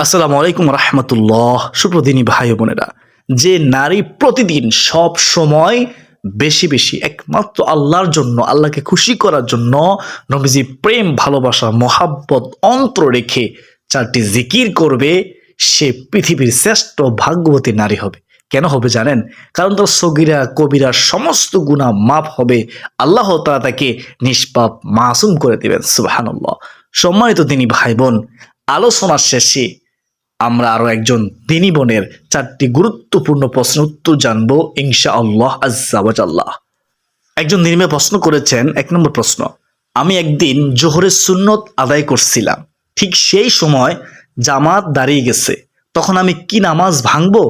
আসসালামু আলাইকুম রহমতুল্লাহ। সুপ্রদিনী ভাই বোনেরা, যে নারী প্রতিদিন সব সময় বেশি বেশি একমাত্র আল্লাহর জন্য, আল্লাহকে খুশি করার জন্য নবীজি প্রেম ভালোবাসা মহাব্বত অন্তর রেখে চারটি জিকির করবে, সে পৃথিবীর শ্রেষ্ঠ ভাগ্যবতী নারী হবে। কেন হবে জানেন? কারণ তার সগীরা কবিরা সমস্ত গুনাহ মাফ হবে, আল্লাহ তাআলা তাকে নিষ্পাপ মাসুম করে দেবেন। সুবহানাল্লাহ। সম্মানিত দিনী ভাই বোন, আলোচনার শেষে আমরা আরো একজন দিনী বোনের চারটি গুরুত্বপূর্ণ প্রশ্নের উত্তর জানবো ইনশাআল্লাহ আজ্জা ওয়া জাল্লাহ। একজন নির্মে প্রশ্ন করেছেন, 1 নম্বর প্রশ্ন, আমি একদিন জোহরের সুন্নত আদায় করছিলাম, ঠিক সেই সময় জামাত দাঁড়িয়ে গেছে, তখন আমি কি নামাজ ভাঙবো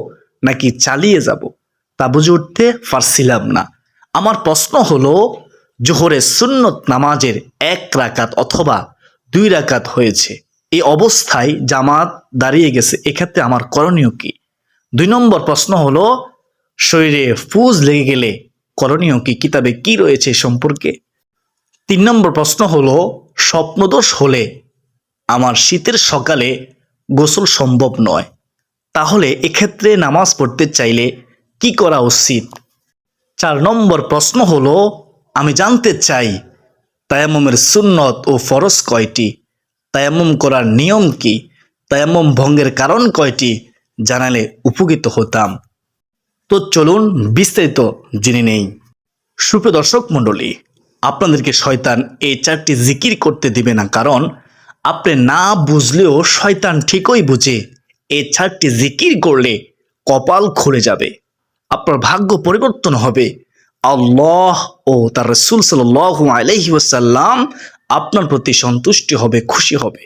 নাকি চালিয়ে যাব? তা বুঝে উঠতে পারছিলাম না। আমার প্রশ্ন হলো, জোহরের সুন্নত নামাজের 1 রাকাত অথবা 2 রাকাত হয়েছে, এই অবস্থায় জামাত দাঁড়িয়ে গেছে, এক্ষেত্রে আমার করণীয় কি? 2 নম্বর প্রশ্ন হলো, শরীরে ফুজ লেগে গেলে করণীয় কি? কিতাবে কি রয়েছে সম্পর্কে? 3 নম্বর প্রশ্ন হলো, স্বপ্নদোষ হলে আমার শীতের সকালে গোসল সম্ভব নয়, তাহলে এক্ষেত্রে নামাজ পড়তে চাইলে কি করা উচিত? 4 নম্বর প্রশ্ন হলো, আমি জানতে চাই তায়াম্মুমের সুন্নত ও ফরজ কয়টি, তায়াম্মুম করার নিয়ম কি, তায়াম্মুম ভঙ্গের কারণ কয়টি, জানালে উপকৃত হতাম। তো চলুন বিস্তারিত জেনে নেই। সুপ্রিয় দর্শক মণ্ডলী, আপনাদেরকে শয়তান এই 4টি জিকির করতে দিবে না, কারণ আপনি না বুঝলেও শয়তান ঠিকই বুঝে এই 4টি জিকির করলে কপাল খুলে যাবে, আপনার ভাগ্য পরিবর্তন হবে, আল্লাহ ও তার রাসূল সাল্লাল্লাহু আলাইহি ওয়াসাল্লাম আপনার প্রতি সন্তুষ্টি হবে, খুশি হবে।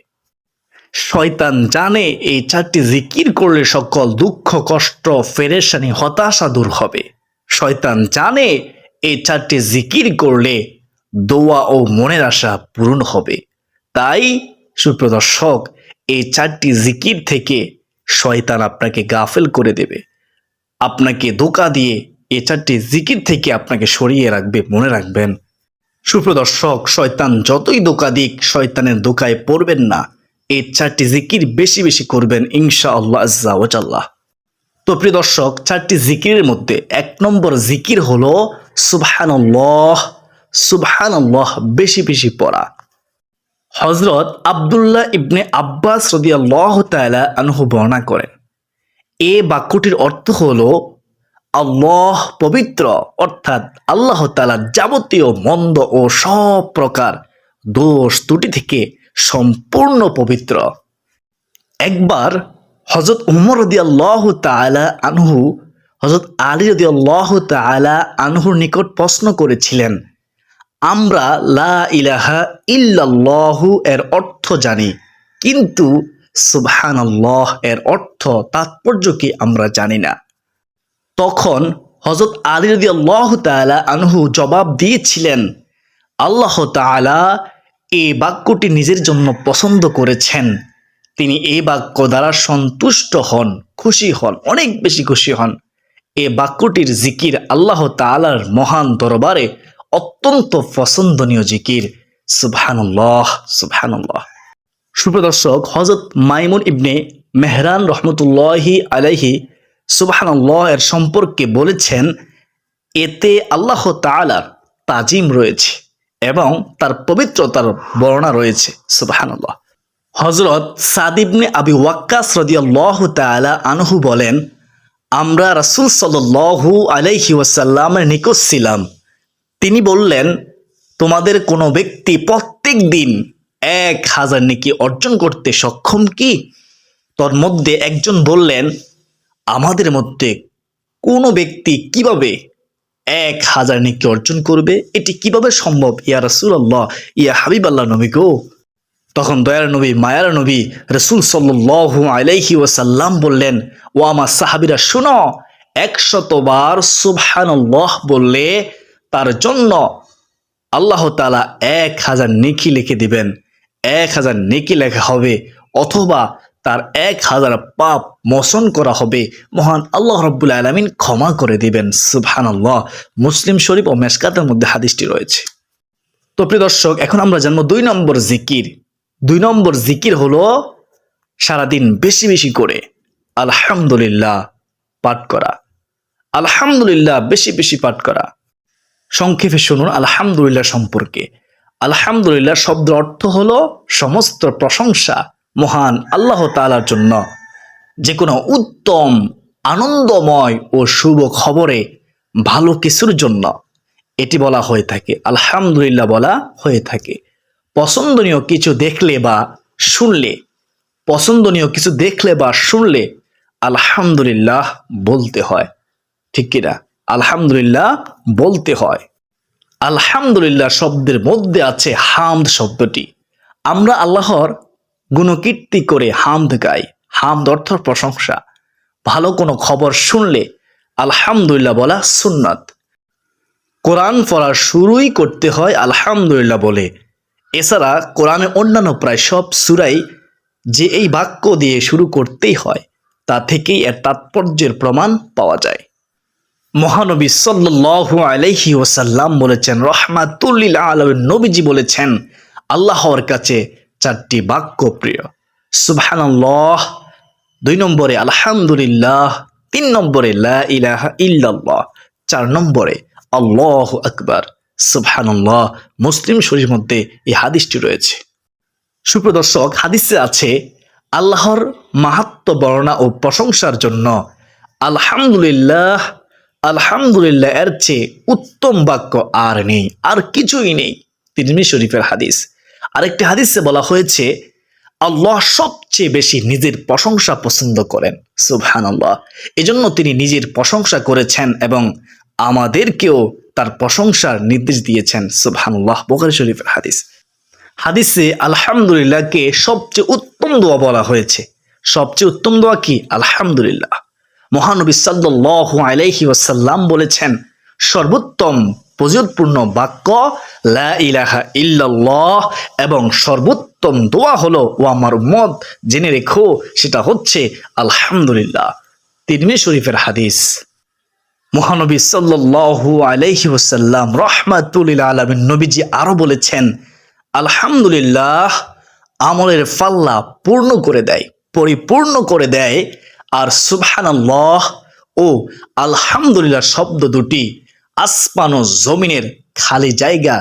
শয়তান জানে এই 4টি জিকির করলে সকল দুঃখ কষ্ট পেরেশানি হতাশা দূর হবে। শয়তান জানে এই 4টি জিকির করলে দোয়া ও মনের আশা পূরণ হবে। তাই সুপ্রিয় দর্শক, এই 4টি জিকির থেকে শয়তান আপনাকে গাফেল করে দেবে, আপনাকে ধোঁকা দিয়ে এই 4টি জিকির থেকে আপনাকে সরিয়ে রাখবে। মনে রাখবেন সুপ্রিয় দর্শক, শয়তান যতই ধোঁকা দিক, শয়তানের ধোঁকায় পড়বেন না, এই 4টি জিকির বেশি বেশি করবেন ইনশাআল্লাহ আজ্জা ওয়া জাল্লাহ। তো প্রিয় দর্শক, 4টি জিকিরের মধ্যে 1 নম্বর জিকির হলো সুবহানাল্লাহ। সুবহানাল্লাহ বেশি বেশি পড়া। হযরত আব্দুল্লাহ ইবনে আব্বাস রাদিয়াল্লাহু তাআলা আনহু বর্ণনা করেন, এই বাক্যটির অর্থ হলো আল্লাহ পবিত্র, অর্থাৎ আল্লাহ তাআলা যাবতীয় মন্দ ও সব প্রকার দোষ ত্রুটি থেকে সম্পূর্ণ পবিত্র। একবার হযরত উমর রাদিয়াল্লাহু তাআলা আনহু হযরত আলী রাদিয়াল্লাহু তাআলা আনহুর নিকট প্রশ্ন করেছিলেন, আমরা লা ইলাহা ইল্লাল্লাহু এর অর্থ জানি, কিন্তু সুবহানাল্লাহ এর অর্থ তাৎপর্য কি আমরা জানি না। তখন হযরত আলী রাদিয়াল্লাহু তাআলা আনহু জবাব দিয়েছিলেন, আল্লাহ তাআলা এই বাক্যটি নিজের জন্য পছন্দ করেছেন, তিনি এই বাক্য দ্বারা সন্তুষ্ট হন, খুশি হন, অনেক বেশি খুশি হন। এই বাক্যটির জিকির আল্লাহ তাআলার মহান দরবারে অত্যন্ত পছন্দনীয় জিকির। সুবহানাল্লাহ সুবহানাল্লাহ। সুপ্রিয় দর্শক, হযরত মাইমুন ইবনে মেহরান রহমতুল্লাহি আলাইহি সুবহানাল্লাহ এর সম্পর্কে বলেছেন, এতে আল্লাহ তাআলার তাজিম রয়েছে এবং তার পবিত্রতার বর্ণনা রয়েছে। সুবহানাল্লাহ। হযরত সাদ ইবনে আবি ওয়াক্কাস রাদিয়াল্লাহু তাআলা আনহু বলেন, আমরা রাসূল সাল্লাল্লাহু আলাইহি ওয়াসাল্লামের নিকট ছিলাম, তিনি বললেন, তোমাদের কোনো ব্যক্তি প্রত্যেক দিন 1000 নেকি অর্জন করতে সক্ষম কি? তোর মধ্যে একজন বললেন, আমাদের মধ্যে কোনো ব্যক্তি কিভাবে 1000 নেকি অর্জন করবে? এটি কিভাবে সম্ভব ইয়া রাসূলুল্লাহ, ইয়া হাবিবাল্লাহ নবী গো? তখন দয়ার নবী, মায়ার নবী রাসূল সাল্লাল্লাহু আলাইহি ওয়াসাল্লাম বললেন, ও আমার সাহাবীরা শুনো, 100 বার সুবহানাল্লাহ বললে তার জন্য আল্লাহ তাআলা 1000 নেকি লিখে দিবেন। 1000 নেকি লেখা হবে, অথবা তার 1000 পাপ মোচন করা হবে, মহান আল্লাহ রাব্বুল আলামিন ক্ষমা করে দিবেন। সুবহানাল্লাহ। মুসলিম শরীফ ও মেশকাতের মধ্যে হাদিসটি রয়েছে। তো প্রিয় দর্শক, এখন আমরা জানবো 2 নম্বর জিকির। 2 নম্বর জিকির হলো সারাদিন বেশি বেশি করে আলহামদুলিল্লাহ পাঠ করা। আলহামদুলিল্লাহ বেশি বেশি পাঠ করা। সংক্ষেপে শুনুন আলহামদুলিল্লাহ সম্পর্কে। আলহামদুলিল্লাহ শব্দের অর্থ হলো সমস্ত প্রশংসা মহান আল্লাহ তাআলার জন্য। যে কোনো উত্তম, আনন্দময় ও শুভ খবরে, ভালো কিছুর জন্য এটি বলা হয়ে থাকে, আলহামদুলিল্লাহ বলা হয়ে থাকে। পছন্দনীয় কিছু দেখলে বা শুনলে, পছন্দনীয় কিছু দেখলে বা শুনলে আলহামদুলিল্লাহ বলতে হয়, ঠিক কিনা? আলহামদুলিল্লাহ বলতে হয়। আলহামদুলিল্লাহ শব্দের মধ্যে আছে হামদ শব্দটি। আমরা আল্লাহর গুণকীর্তি করে হামদ গাই। হামদ অর্থ প্রশংসা। ভালো কোনো খবর শুনলে আলহামদুলিল্লাহ বলা সুন্নাত। কোরআন পড়া শুরুই করতে হয় আলহামদুলিল্লাহ বলে। এছাড়া কোরআনের অন্যান্য প্রায় সব সূরাই যে এই বাক্য দিয়ে শুরু করতেই হয়, তা থেকেই এর তাৎপর্যের প্রমাণ পাওয়া যায়। মহানবী সাল্লাল্লাহু আলাইহি ওয়াসাল্লাম বলেছেন, রাহমাতুল লিল আলামিন নবীজি বলেছেন, আল্লাহর কাছে চারটি বাক্য প্রিয়। সুবহানাল্লাহ, 2 নম্বরে আলহামদুলিল্লাহ, 3 নম্বরে লা ইলাহা ইল্লাল্লাহ, 4 নম্বরে আল্লাহু আকবার। সুবহানাল্লাহ। মুসলিম শরীফের মধ্যে এই হাদিসটি রয়েছে। সুপ্রদর্শক, হাদিসে আছে আল্লাহর মাহাত্ম্য বর্ণনা ও প্রশংসার জন্য আলহামদুলিল্লাহ, আলহামদুলিল্লাহ এর চেয়ে উত্তম বাক্য আর নেই, আর কিছুই নেই। তিরমিজি শরীফের হাদিস। আরেকটি হাদিসে বলা হয়েছে আল্লাহ সবচেয়ে বেশি নিজের প্রশংসা পছন্দ করেন। সুবহানাল্লাহ। এজন্য তিনি নিজের প্রশংসা করেছেন এবং আমাদেরকেও তার প্রশংসার নির্দেশ দিয়েছেন। সুবহানাল্লাহ। বুখারী শরীফের হাদিস। হাদিসে আলহামদুলিল্লাহকে সবচেয়ে উত্তম দোয়া বলা হয়েছে। সবচেয়ে উত্তম দোয়া কি? আলহামদুলিল্লাহ। মহানবী সাল্লাল্লাহু আলাইহি ওয়াসাল্লাম বলেছেন, সর্বোত্তম ফজিলতপূর্ণ বাক্য লা ইলাহা ইল্লাল্লাহ এবং সর্বোত্তম দোয়া হলো, ও আমার উম্মত জেনে রেখো, সেটা হচ্ছে আলহামদুলিল্লাহ। তিরমিজি শরীফের হাদিস। মহানবী সাল্লাল্লাহু আলাইহি ওয়াসাল্লাম রাহমাতুল লিল আলামিন নবীজি আরো বলেছেন, আলহামদুলিল্লাহ আমলের পাল্লা পূর্ণ করে দেয়, পরিপূর্ণ করে দেয়। আর সুবহানাল্লাহ ও আলহামদুলিল্লাহ শব্দ দুটি আসমান ও জমিনের খালি জায়গা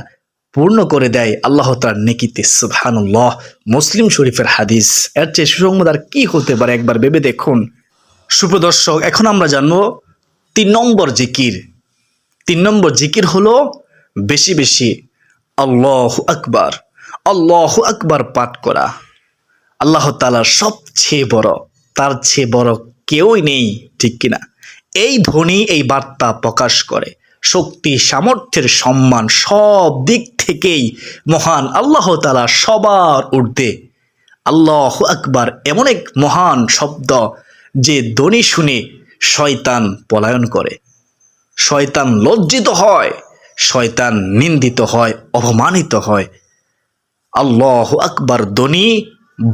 পূর্ণ করে দেয় আল্লাহ তাআলার নেকিতে। সুবহানাল্লাহ। মুসলিম শরীফের হাদিস। এর চেয়ে সুসংবাদ আর কি হতে পারে? একবার ভেবে দেখুন। সুপ্রদর্শক, এখন আমরা জানবো 3 নম্বর জিকির। 3 নম্বর জিকির হলো বেশি বেশি আল্লাহু আকবার, আল্লাহু আকবার পাঠ করা। আল্লাহ তাআলা সবচেয়ে বড়, তার চেয়ে বড় কেউই নেই, ঠিক কিনা? এই ধ্বনি এই বার্তা প্রকাশ করে শক্তি, সামর্থ্যের, সম্মান সব দিক থেকেই মহান আল্লাহ তাআলা সবার ঊর্ধ্বে। আল্লাহু আকবার এমন এক মহান শব্দ যে ধ্বনি শুনে শয়তান পলায়ন করে, শয়তান লজ্জিত হয়, শয়তান নিন্দিত হয়, অপমানিত হয়। আল্লাহু আকবার ধ্বনি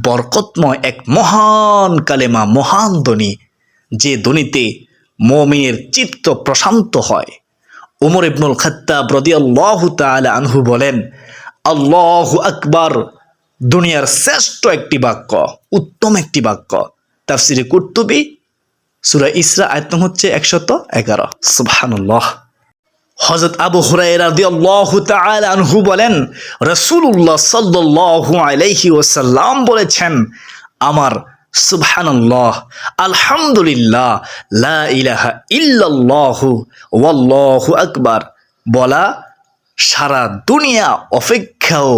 বরকতময় এক মহান কালেমা, মহান ধ্বনি, যে ধ্বনিতে মুমিনের চিত্ত প্রশান্ত হয়। উমর ইবনুল খাত্তাব রাদিয়াল্লাহু তাআলা আনহু বলেন, আল্লাহু আকবার দুনিয়ার শ্রেষ্ঠ একটি বাক্য, উত্তম একটি বাক্য। তাফসিরে কুরতুবী সূরা ইসরা আয়াত নম্বর হচ্ছে 111। সুবহানাল্লাহ। হযরত আবু হুরায়রা রাদিয়াল্লাহু তাআলা আনহু বলেন, রাসূলুল্লাহ সাল্লাল্লাহু আলাইহি ওয়াসাল্লাম বলেছেন, আমার সুবহানাল্লাহ, আলহামদুলিল্লাহ, লা ইলাহা ইল্লাল্লাহু ওয়াল্লাহু আকবার বলা সারা দুনিয়া অপেক্ষাও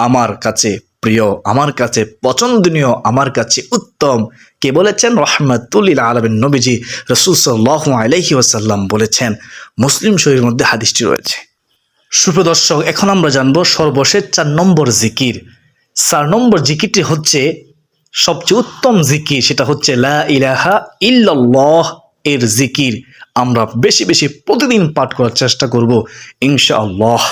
আমার কাছে প্রিয়, আমার কাছে পছন্দনীয়, আমার কাছে উত্তম। কে বলেছেন? রাহমাতুল লিল আলামিন নবীজি রাসূল সাল্লাল্লাহু আলাইহি ওয়াসাল্লাম বলেছেন। মুসলিম শরীফের মধ্যে হাদিসটি রয়েছে। সুপ্রদর্শক, এখন আমরা জানবো সর্বশেষ 4 নম্বর জিকির। 4 নম্বর জিকিরটি হচ্ছে সবচেয়ে উত্তম জিকির, সেটা হচ্ছে লা ইলাহা ইল্লাল্লাহ এর জিকির। আমরা বেশি বেশি প্রতিদিন পাঠ করার চেষ্টা করব ইনশাআল্লাহ।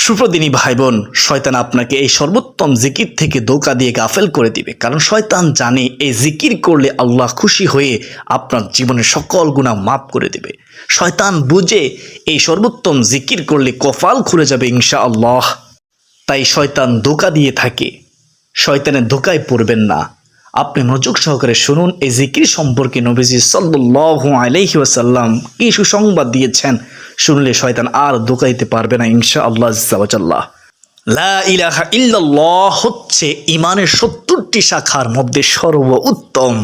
সুপ্রদিনী ভাই বোন, শয়তান আপনাকে এই সর্বোত্তম জিকির থেকে ধোঁকা দিয়ে গাফেল করে দিবে, কারণ শয়তান জানে এই জিকির করলে আল্লাহ খুশি হয়ে আপনার জীবনের সকল গুনাহ মাফ করে দেবে। শয়তান বুঝে এই সর্বোত্তম জিকির করলে কপাল খুলে যাবে ইনশাআল্লাহ। তাই শয়তান ধোঁকা দিয়ে থাকে। শয়তানের ধোঁকায় পড়বেন না। আপনি মনোযোগ সহকারে শুনুন এই জিকির সম্পর্কে নবীজি সাল্লাল্লাহু আলাইহি ওয়াসাল্লাম কি সুসংবাদ দিয়েছেন। শুনলে শয়তান আর ধোঁকা দিতে পারবে না ইনশাআল্লাহ আজ্জা ওয়া জাল্লা। লা ইলাহা ইল্লাল্লাহ হচ্ছে ইমানের ৭০টি শাখার মধ্যে সর্বোত্তম,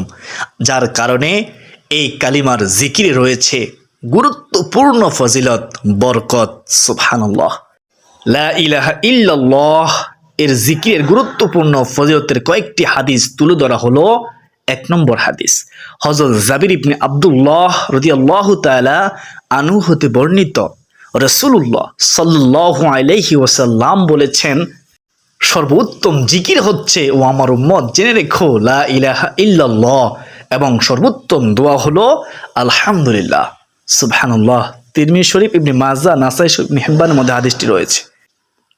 যার কারণে এই কালিমার জিকিরে রয়েছে গুরুত্বপূর্ণ ফজিলত, বরকত। সুবহানাল্লাহ। লা ইলাহা ইল্লাল্লাহ এর জিকিরের গুরুত্বপূর্ণ ফজিলতের কয়েকটি হাদিস তুলে ধরা হলো। ১ নম্বর হাদিস, হযরত জাবির ইবনে আব্দুল্লাহ রাদিয়াল্লাহু তাআলা আনহু হতে বর্ণিত, রাসূলুল্লাহ সাল্লাল্লাহু আলাইহি ওয়াসাল্লাম বলেছেন, সর্বোত্তম জিকির হচ্ছে, ও আমার উম্মত জেনে রেখো, লা ইলাহা ইল্লাল্লাহ, এবং সর্বোত্তম দোয়া হলো আলহামদুলিল্লাহ। সুবহানাল্লাহ। তিরমিজি শরীফ, ইবনে মাজাহ, নাসাই শরীফ, ইবনে হিব্বানের মধ্যে হাদিসটি রয়েছে।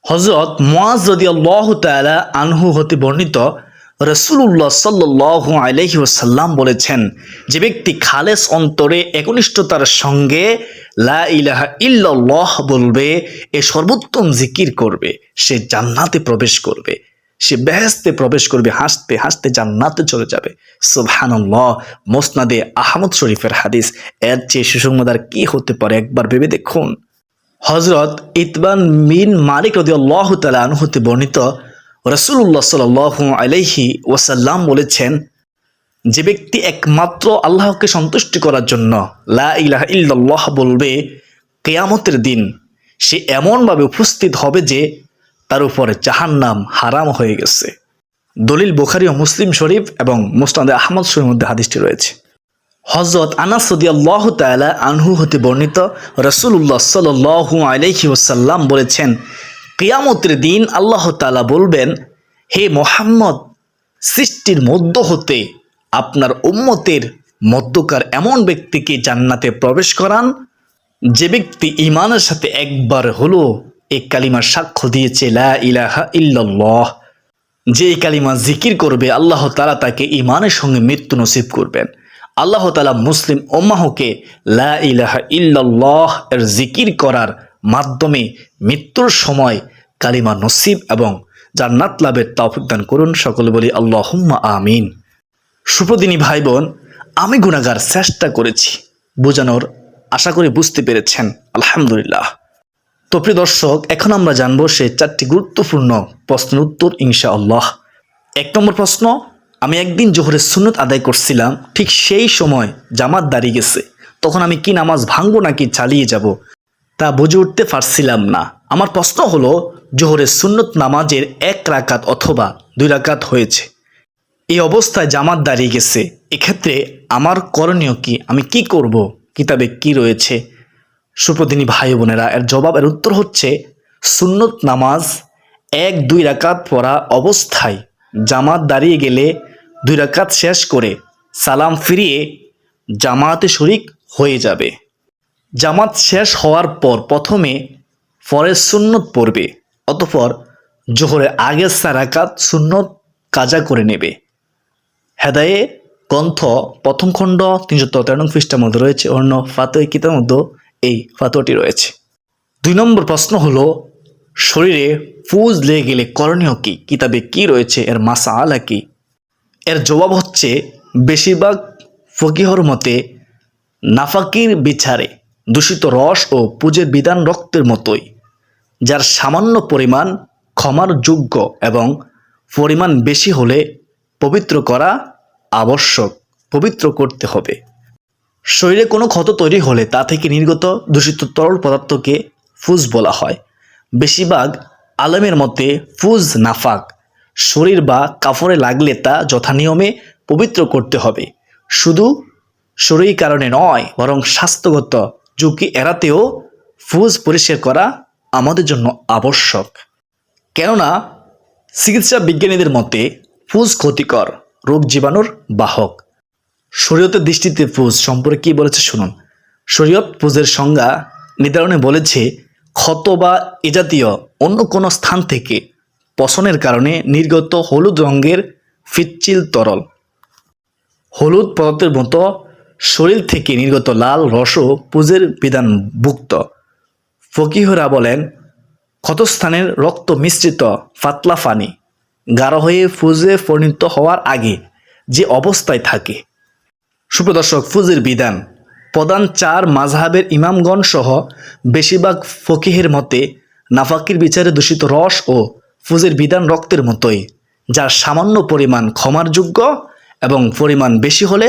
হযরত মুআজ রাদিয়াল্লাহু তাআলা আনহু হতে বর্ণিত, রাসূলুল্লাহ সাল্লাল্লাহু আলাইহি ওয়াসাল্লাম বলেছেন, যে ব্যক্তি খালেস অন্তরে একনিষ্ঠতার সঙ্গে লা ইলাহা ইল্লাল্লাহ বলবে, এ সর্বোত্তম জিকির করবে, সে জান্নাতে প্রবেশ করবে, সে বেহেশতে প্রবেশ করবে, হাসতে হাসতে জান্নাতে চলে যাবে। সুবহানাল্লাহ। মুসনাদে আহমদ শরীফের হাদিস। এর চেয়ে সুসংবাদ আর কি হতে পারে, একবার ভেবে দেখুন। হযরত ইতবান বিন মালিক রাদিয়াল্লাহু তাআলা আনহু হতে বর্ণিত, রাসূলুল্লাহ সাল্লাল্লাহু আলাইহি ওয়াসাল্লাম বলেছেন, যে ব্যক্তি একমাত্র আল্লাহকে সন্তুষ্ট করার জন্য লা ইলাহা ইল্লাল্লাহ বলবে, কিয়ামতের দিন সে এমনভাবে উপস্থিত হবে যে তার উপরে জাহান্নাম হারাম হয়ে গেছে। দলিল বুখারী ও মুসলিম শরীফ এবং মুসনাদে আহমদ শরীফের মধ্যে হাদিসটি রয়েছে। হযরত আনাস রাদিয়াল্লাহু তাআলা আনহু হতে বর্ণিত, রাসূলুল্লাহ সাল্লাল্লাহু আলাইহি ওয়াসাল্লাম বলেছেন, কিয়ামতের দিন আল্লাহ তাআলা বলবেন, হে মুহাম্মদ, সৃষ্টির মধ্য হতে আপনার উম্মতের মধ্যকার এমন ব্যক্তিকে জান্নাতে প্রবেশ করান, যে ব্যক্তি ঈমানের সাথে একবার হলো এই কালিমার সাক্ষ্য দিয়েছে, লা ইলাহা ইল্লাল্লাহ। যে এই কালিমা জিকির করবে, আল্লাহ তাআলা তাকে ঈমানের সঙ্গে মৃত্যু নসিব করবেন। আল্লাহ তাআলা মুসলিম উম্মাহকে লা ইলাহা ইল্লাল্লাহ এর জিকির করার মাধ্যমে মৃত্যুর সময় কালিমা নসিব এবং জান্নাত লাভের তৌফিক দান করুন। সকলে বলি আল্লাহুম্মা আমিন। সুপ্রদিনী ভাই বোন, আমি গুনাহগার, চেষ্টা করেছি বোঝানোর, আশা করি বুঝতে পেরেছেন, আলহামদুলিল্লাহ। তো প্রিয় দর্শক, এখন আমরা জানবো সেই 4টি গুরুত্বপূর্ণ প্রশ্নের উত্তর ইনশাআল্লাহ। 1 নম্বর প্রশ্ন, আমি একদিন জোহরের সুন্নত আদায় করছিলাম, ঠিক সেই সময় জামাত দাঁড়িয়ে গেছে, তখন আমি কি নামাজ ভাঙবো নাকি চালিয়ে যাব, তা বুঝে উঠতে পারছিলাম না। আমার প্রশ্ন হলো, জোহরের সুন্নত নামাজের 1 রাকাত অথবা 2 রাকাত হয়েছে, এই অবস্থায় জামাত দাঁড়িয়ে গেছে, এক্ষেত্রে আমার করণীয় কি, আমি কি করব, কিতাবে কি রয়েছে? সুপ্রদিনী ভাই বোনেরা, এর জবাব, এর উত্তর হচ্ছে, সুন্নত নামাজ 1-2 রাকাত পড়া অবস্থায় জামাত দাঁড়িয়ে গেলে 2 রাকাত শেষ করে সালাম ফিরিয়ে জামাতে শরিক হয়ে যাবে। জামাত শেষ হওয়ার পর প্রথমে ফরজ সুন্নত পড়বে, অতঃপর জোহরের আগের 4 রাকাত সুন্নত কাজা করে নেবে। হেদায়ে গ্রন্থ 1ম খণ্ড 313 পৃষ্ঠার মধ্যে রয়েছে, অন্য ফাতোয়া কিতাবের মধ্যে এই ফাতোয়াটি রয়েছে। 2 নম্বর প্রশ্ন হলো, শরীরে ফুজ লেগে গেলে করণীয় কি, কিতাবে কি রয়েছে, এর মাসআলা কি? এর জবাব হচ্ছে, বেশিরভাগ ফকিহর মতে নাফাকির বিচারে দূষিত রস ও পুজের বিধান রক্তের মতোই, যার সামান্য পরিমাণ ক্ষমার যোগ্য এবং পরিমাণ বেশি হলে পবিত্র করা আবশ্যক, পবিত্র করতে হবে। শরীরে কোনো ক্ষত তৈরি হলে তা থেকে নির্গত দূষিত তরল পদার্থকে ফুজ বলা হয়। বেশিরভাগ আলেমের মতে ফুজ নাফাক, শরীর বা কাপড়ে লাগলে তা যথানিয়মে পবিত্র করতে হবে। শুধু শরীর কারণে নয়, বরং স্বাস্থ্যগত ঝুঁকি এড়াতেও ফুজ পরিষ্কার করা আমাদের জন্য আবশ্যক। কেননা চিকিৎসা বিজ্ঞানীদের মতে ফুজ ক্ষতিকর, রোগ জীবাণুর বাহক। শরীয়তের দৃষ্টিতে ফুজ সম্পর্কে কী বলেছে শুনুন। শরীয়ত ফুজের সংজ্ঞা নির্ধারণে বলেছে, ক্ষত বা এ জাতীয় অন্য কোনো স্থান থেকে পচনের কারণে নির্গত হলুদ রঙের পিচ্ছিল তরল, হলুদ পদার্থের মতো শরীর থেকে নির্গত লাল রসও পুজের বিধানভুক্ত। ফকিহরা বলেন, ক্ষতস্থানের রক্ত মিশ্রিত পাতলা পানি গাঢ় হয়ে ফুজে পরিণত হওয়ার আগে যে অবস্থায় থাকে। সুপ্রদর্শক, ফুজের বিধান প্রধান 4 মাযহাবের ইমামগণ সহ বেশিরভাগ ফকিহের মতে নাফাকির বিচারে দূষিত রস ও ফুজের বিধান রক্তের মতোই, যার সামান্য পরিমাণ ক্ষমার যোগ্য এবং পরিমাণ বেশি হলে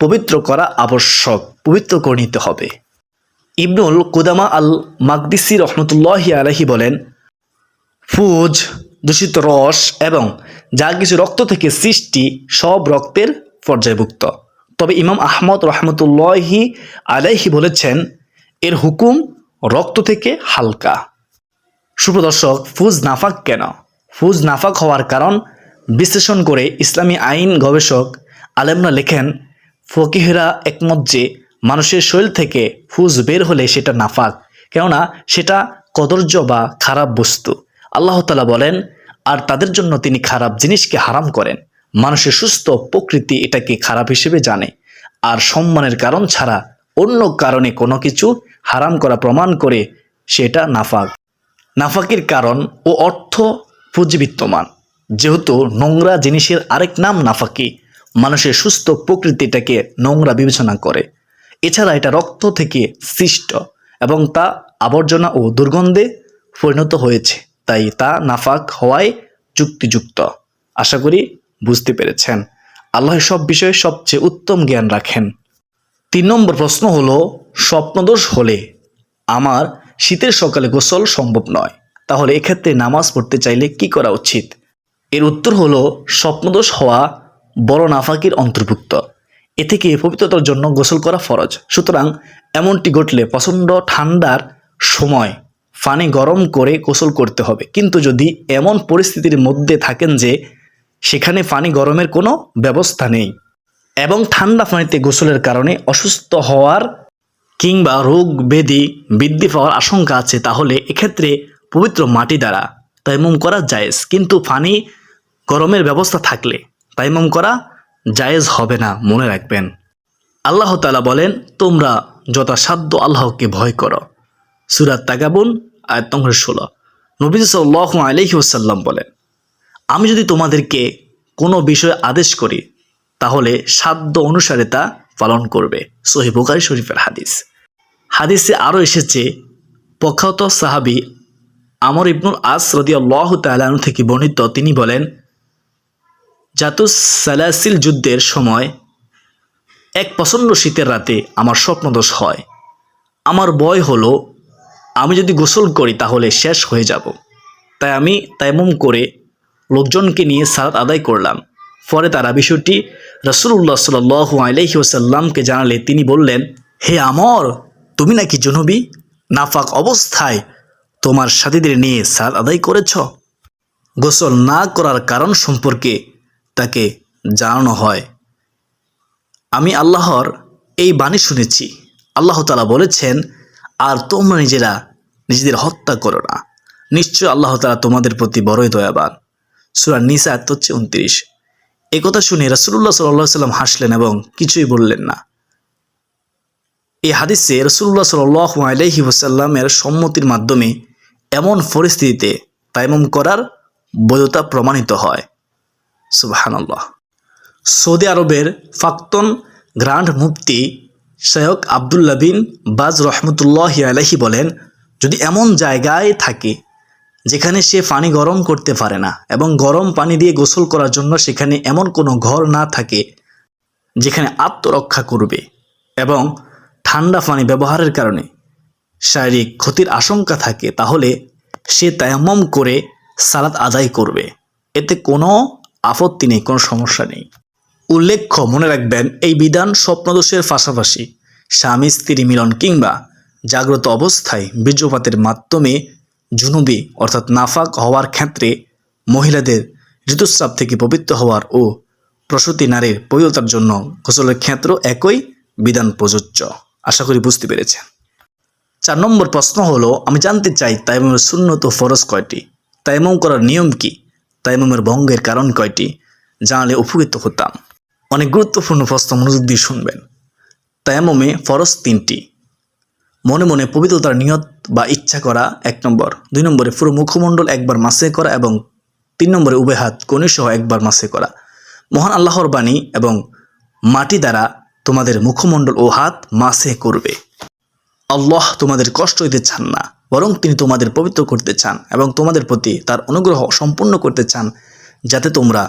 পবিত্র করা আবশ্যক, পবিত্র করে নিতে হবে। ইবনুল কুদামা আল মাকদিসি রহমতুল্লাহি আলাইহি বলেন, ফুজ, দূষিত রস এবং যা কিছু রক্ত থেকে সৃষ্টি সব রক্তের পর্যায়ভুক্ত। তবে ইমাম আহমদ রহমতুল্লাহি আলাইহি বলেছেন এর হুকুম রক্ত থেকে হালকা। সুপ্রদর্শক, ফুজ নাফাক কেন? ফুজ নাফাক হওয়ার কারণ বিশ্লেষণ করে ইসলামী আইন গবেষক আলেমরা লেখেন, ফকিহরা একমত যে মানুষের শরীর থেকে ফুজ বের হলে সেটা নাফাক, কেননা সেটা কদর্য বা খারাপ বস্তু। আল্লাহ তাআলা বলেন, আর তাদের জন্য তিনি খারাপ জিনিসকে হারাম করেন। মানুষের সুস্থ প্রকৃতি এটাকে খারাপ হিসেবে জানে, আর সম্মানের কারণ ছাড়া অন্য কারণে কোনো কিছু হারাম করা প্রমাণ করে সেটা নাফাক। নাফাকের কারণ ও অর্থ ফুজে বিদ্যমান। যেহেতু নোংরা জিনিসের আরেক নাম নাফাকি, মানুষের সুস্থ প্রকৃতিটাকে নোংরা বিবেচনা করে। এছাড়া এটা রক্ত থেকে সৃষ্ট এবং তা আবর্জনা ও দুর্গন্ধে পরিণত হয়েছে, তাই তা নাফাক হওয়ায় যুক্তিযুক্ত। আশা করি বুঝতে পেরেছেন। আল্লাহ সব বিষয়ে সবচেয়ে উত্তম জ্ঞান রাখেন। 3 নম্বর প্রশ্ন হলো, স্বপ্নদোষ হলে আমার শীতের সকালে গোসল সম্ভব নয়, তাহলে এক্ষেত্রে নামাজ পড়তে চাইলে কি করা উচিত? এর উত্তর হলো, স্বপ্নদোষ হওয়া বড় নাফাকির অন্তর্ভুক্ত। এ থেকে পবিত্রতার জন্য গোসল করা ফরজ। সুতরাং এমনটি ঘটলে প্রচণ্ড ঠান্ডার সময় পানি গরম করে গোসল করতে হবে। কিন্তু যদি এমন পরিস্থিতির মধ্যে থাকেন যে সেখানে পানি গরমের কোনো ব্যবস্থা নেই এবং ঠান্ডা পানিতে গোসলের কারণে অসুস্থ হওয়ার কিংবা রোগ ব্যাধি বৃদ্ধি পাওয়ার আশঙ্কা আছে, তাহলে এক্ষেত্রে পবিত্র মাটি দ্বারা তায়াম্মুম করা জায়েজ। কিন্তু পানি গরমের ব্যবস্থা থাকলে তায়াম্মুম করা জায়েজ হবে না, মনে রাখবেন। আল্লাহ তাআলা বলেন, তোমরা যথাসাধ্য আল্লাহকে ভয় করো। সূরা তাগাবুন আয়াত নম্বর 16। নবী সাল্লাল্লাহু আলাইহি ওয়াসাল্লাম বলেন, আমি যদি তোমাদেরকে কোনো বিষয়ে আদেশ করি তাহলে সাধ্য অনুসারে তা পালন করবে। সহিহ বুখারী শরীফের হাদিস। হাদিসে আরও এসেছে, প্রখ্যাত সাহাবী আমর ইবনুল আস রাদিয়াল্লাহু তাআলা আনহু থেকে বর্ণিত, তিনি বলেন, জাতুস সালাসিল যুদ্ধের সময় এক প্রচণ্ড শীতের রাতে আমার স্বপ্নদোষ হয়। আমার ভয় হলো আমি যদি গোসল করি তাহলে শেষ হয়ে যাব। তাই আমি তায়াম্মুম করে লোকজনকে নিয়ে সালাত আদায় করলাম। পরে তারা বিষয়টি রাসূলুল্লাহ সাল্লাল্লাহু আলাইহি ওয়াসাল্লামকে জানালে তিনি বললেন, হে আমর, তুমি নাকি জুনুবি, নাফাক অবস্থায় তোমার সাথীদের নিয়ে সালাত আদায় করেছ? গোসল না করার কারণ সম্পর্কে তাকে জানানো হয়, আমি আল্লাহর এই বাণী শুনেছি। আল্লাহ তাআলা বলেছেন, আর তোমরা নিজেদের হত্যা করো না, নিশ্চয় আল্লাহ তাআলা তোমাদের প্রতি বড়ই দয়াবান। সূরা নিসা আয়াত 29। এই কথা শুনে রাসূলুল্লাহ সাল্লাল্লাহু আলাইহি ওয়াসাল্লাম হাসলেন এবং কিছুই বললেন না। এই হাদিসে রাসূলুল্লাহ সাল্লাল্লাহু আলাইহি ওয়াসাল্লামের সম্মতির মাধ্যমে এমন পরিস্থিতিতে তায়াম্মুম করার বৈধতা প্রমাণিত হয়। সুবহানাল্লাহ। সৌদি আরবের প্রাক্তন গ্র্যান্ড মুফতি শায়খ আব্দুল্লাহ বিন বাজ রহমতুল্লাহি আলাইহি বলেন, যদি এমন জায়গায় থাকে যেখানে সে পানি গরম করতে পারে না এবং গরম পানি দিয়ে গোসল করার জন্য সেখানে এমন কোনো ঘর না থাকে যেখানে আত্মরক্ষা করবে এবং ঠান্ডা পানি ব্যবহারের কারণে শারীরিক ক্ষতির আশঙ্কা থাকে, তাহলে সে তায়াম্মুম করে সালাত আদায় করবে। এতে কোনো আপত্তি নেই, কোনো সমস্যা নেই। উল্লেখ্য, মনে রাখবেন, এই বিধান স্বপ্নদোষের পাশাপাশি স্বামী স্ত্রী মিলন কিংবা জাগ্রত অবস্থায় বীর্যপাতের মাধ্যমে জুনুবি অর্থাৎ নাফাক হওয়ার ক্ষেত্রে মহিলাদের ঋতুস্রাব থেকে পবিত্র হওয়ার ও প্রসূতি নারীর পবিত্রতার জন্য গোসলের ক্ষেত্র একই বিধান প্রযোজ্য। আশা করি বুঝতে পেরেছেন। 4 নম্বর প্রশ্ন হলো, আমি জানতে চাই তায়াম্মুমের সুন্নত ও ফরজ কয়টি? তায়াম্মুম করার নিয়ম কি? তায়াম্মুমের ভঙ্গের কারণ কয়টি? জানলে উপকৃত হতাম। অনেক গুরুত্বপূর্ণ প্রশ্ন, মনোযোগ দিয়ে শুনবেন। তায়াম্মুমে ফরজ 3টি। মনে মনে পবিত্রতার নিয়ত বা ইচ্ছা করা 1 নম্বর। 2 নম্বরে পুরো মুখমণ্ডল একবার মাসে করা এবং 3 নম্বরে উভয় হাত কনুই সহ একবার মাসে করা। মহান আল্লাহর বাণী এবং মাটি দ্বারা তোমাদের মুখমণ্ডল ও হাত মাসে করবে। আল্লাহ তোমাদের কষ্ট দিতে চান না, বরং তিনি তোমাদের পবিত্র করতে চান এবং তোমাদের প্রতি তার অনুগ্রহ সম্পূর্ণ করতে চান, যাতে তোমরা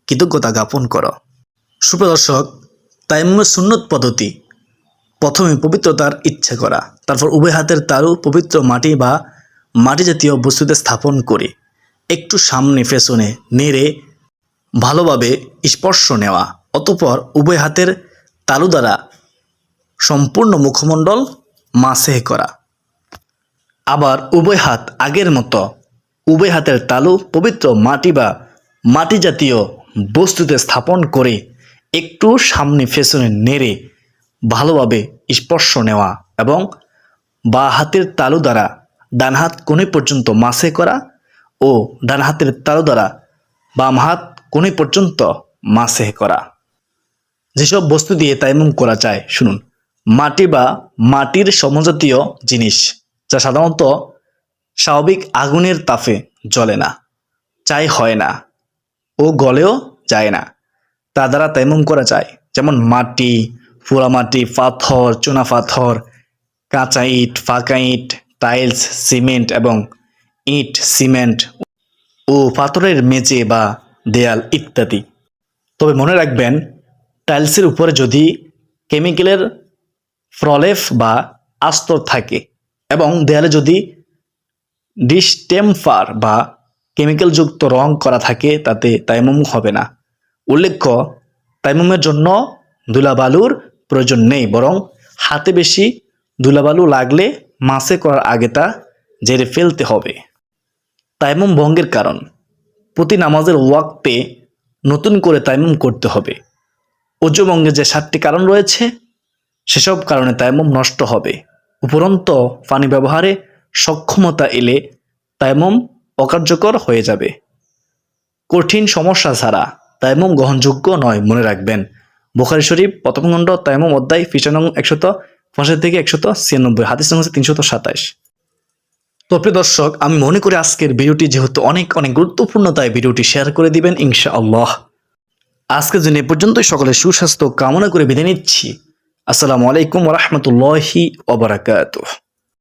কৃতজ্ঞতা জ্ঞাপন করো। সুপ্রিয় দর্শক, তায়াম্মুমের সুন্নত পদ্ধতি: প্রথমে পবিত্রতার ইচ্ছে করা, তারপর উভয় হাতের তালু পবিত্র মাটি বা মাটি জাতীয় বস্তুতে স্থাপন করে একটু সামনে পেছনে নেড়ে ভালোভাবে স্পর্শ নেওয়া, অতঃপর উভয় হাতের তালু দ্বারা সম্পূর্ণ মুখমণ্ডল মাসেহ করা। আবার উভয় হাত আগের মতো উভয় হাতের তালু পবিত্র মাটি বা মাটি জাতীয় বস্তুতে স্থাপন করে একটু সামনে পেছনে নেড়ে ভালোভাবে স্পর্শ নেওয়া এবং বা হাতের তালু দ্বারা ডান হাত কোণে পর্যন্ত মাসে করা ও ডান হাতের তালু দ্বারা বাম হাত কোণে পর্যন্ত মাসেহ করা। যেসব বস্তু দিয়ে তায়াম্মুম করা যায় শুনুন: মাটি বা মাটির সমজাতীয় জিনিস, যা সাধারণত স্বাভাবিক আগুনের তাপে জ্বলে না, ছাই হয় না ও গলেও যায় না, তা দ্বারা তায়াম্মুম করা যায়। যেমন মাটি, পোড়ামাটি, পাথর, চুনা পাথর, কাঁচা ইট, ফাঁকা ইট, টাইলস, সিমেন্ট এবং ইট, সিমেন্ট ও পাথরের মেঝে বা দেয়াল ইত্যাদি। তবে মনে রাখবেন, টাইলসের উপরে যদি কেমিক্যালের প্রলেপ বা আস্তর থাকে এবং দেয়ালে যদি ডিস্টেম্পার বা কেমিক্যালযুক্ত রং করা থাকে, তাতে তায়াম্মুম হবে না। উল্লেখ্য, তায়াম্মুমের জন্য ধুলাবালুর প্রয়োজন নেই, বরং হাতে বেশি ধুলাবালু লাগলে মাসে করার আগে তা ঝেড়ে ফেলতে হবে। তায়াম্মুম ভঙ্গের কারণ: প্রতি নামাজের ওয়াক্তে নতুন করে তায়াম্মুম করতে হবে। ওযু ভঙ্গের যে 7টি কারণ রয়েছে, সেসব কারণে তায়াম্মুম নষ্ট হবে। উপরন্ত পানি ব্যবহারে সক্ষমতা এলে তায়াম্মুম অকার্যকর হয়ে যাবে। কঠিন সমস্যা ছাড়া তায়াম্মুম গ্রহণযোগ্য নয়, মনে রাখবেন। বুখারী শরীফ প্রথম খণ্ড তায়াম্মুম অধ্যায় পৃষ্ঠা নং 185 থেকে 196, হাদিস নং 327। তো প্রিয় দর্শক, আমি মনে করি আজকের ভিডিওটি যেহেতু অনেক গুরুত্বপূর্ণ, তাই ভিডিওটি শেয়ার করে দিবেন ইনশাআল্লাহ। আজকের জন্য এ পর্যন্তই। সকলের সুস্বাস্থ্য কামনা করে বিদায় নিচ্ছি। আসসালামু আলাইকুম ওয়া রাহমাতুল্লাহি ওয়া বারাকাতুহু।